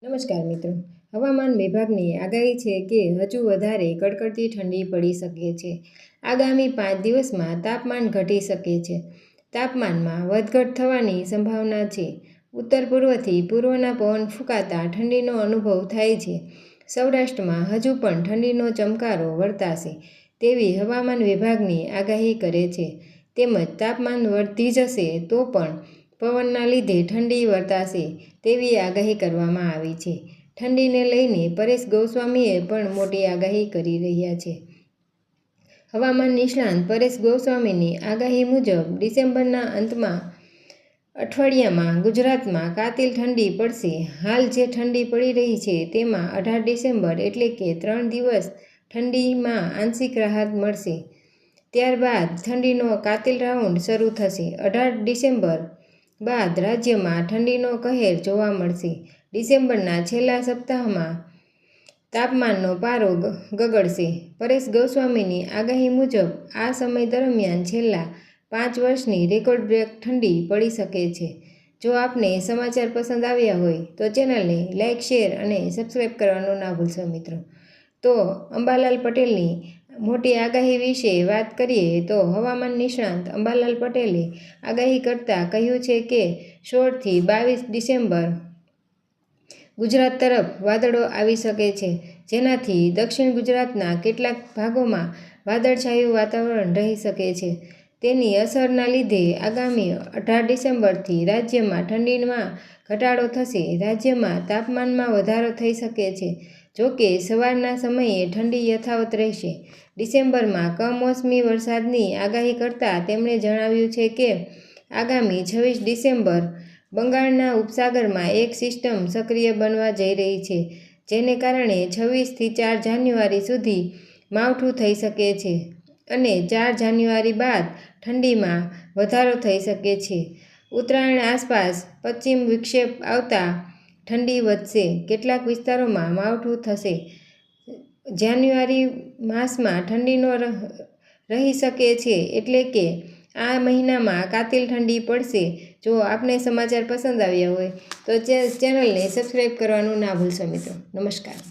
નમસ્કાર મિત્રો, હવામાન વિભાગની આગાહી છે કે હજુ વધારે કડકડતી ઠંડી પડી શકે છે। આગામી 5 દિવસમાં તાપમાન ઘટી શકે છે। તાપમાનમાં વધઘટ થવાની સંભાવના છે। ઉત્તર પૂર્વથી પૂર્વના પવન ફૂંકાતા ઠંડીનો અનુભવ થાય છે। સૌરાષ્ટ્રમાં હજુ પણ ઠંડીનો ચમકારો વર્તાશે તેવી હવામાન વિભાગની આગાહી કરે છે। તેમજ તાપમાન વધી જશે તો પણ પવનના લીધે ઠંડી વર્તાશે તેવી આગાહી કરવામાં આવી છે। ઠંડીને લઈને પરેશ ગોસ્વામીએ પણ મોટી આગાહી કરી રહ્યા છે। હવામાન નિષ્ણાંત પરેશ ગોસ્વામીની આગાહી મુજબ ડિસેમ્બરના અંતમાં અઠવાડિયામાં ગુજરાતમાં કાતિલ ઠંડી પડશે। હાલ જે ઠંડી પડી રહી છે તેમાં 18 ડિસેમ્બર એટલે કે 3 દિવસ ઠંડીમાં આંશિક રાહત મળશે। ત્યારબાદ ઠંડીનો કાતિલ રાઉન્ડ શરૂ થશે। 18 ડિસેમ્બર બાદ રાજ્યમાં ઠંડીનો કહેર જોવા મળશે। ડિસેમ્બરના છેલ્લા સપ્તાહમાં તાપમાનનો પારો ગગડશે। પરેશ ગોસ્વામીની આગાહી મુજબ આ સમય દરમિયાન છેલ્લા 5 વર્ષની રેકોર્ડ બ્રેક ઠંડી પડી શકે છે। જો આપને સમાચાર પસંદ આવ્યા હોય તો ચેનલને લાઇક, શેર અને સબસ્ક્રાઈબ કરવાનું ના ભૂલશો મિત્રો। તો અંબાલાલ પટેલની મોટી આગાહી વિશે વાત કરીએ તો હવામાન નિષ્ણાંત અંબાલાલ પટેલે આગાહી કરતાં કહ્યું છે કે 16 થી 22 ડિસેમ્બર ગુજરાત તરફ વાદળો આવી શકે છે, જેનાથી દક્ષિણ ગુજરાતના કેટલાક ભાગોમાં વાદળછાયું વાતાવરણ રહી શકે છે। તેની અસરના લીધે આગામી 18 ડિસેમ્બરથી રાજ્યમાં ઠંડીમાં ઘટાડો થશે। રાજ્યમાં તાપમાનમાં વધારો થઈ શકે છે, જોકે સવારના સમયે ઠંડી યથાવત રહેશે। ડિસેમ્બરમાં કમોસમી વરસાદની આગાહી કરતાં તેમણે જણાવ્યું છે કે આગામી 26 ડિસેમ્બર બંગાળના ઉપસાગરમાં એક સિસ્ટમ સક્રિય બનવા જઈ રહી છે, જેને કારણે 26 થી 4 જાન્યુઆરી સુધી માવઠું થઈ શકે છે અને 4 જાન્યુઆરી બાદ ઠંડીમાં વધારો થઈ શકે છે। ઉત્તરાયણ આસપાસ પશ્ચિમ વિક્ષેપ આવતા ઠંડી વધશે। કેટલાક વિસ્તારોમાં માવઠું થશે। જાન્યુઆરી માસમાં ઠંડીનો રહી શકે છે, એટલે કે આ મહિનામાં કાતિલ ઠંડી પડશે। જો આપને સમાચાર પસંદ આવ્યા હોય તો ચેનલને સબસ્ક્રાઈબ કરવાનું ના ભૂલશો મિત્રો। નમસ્કાર।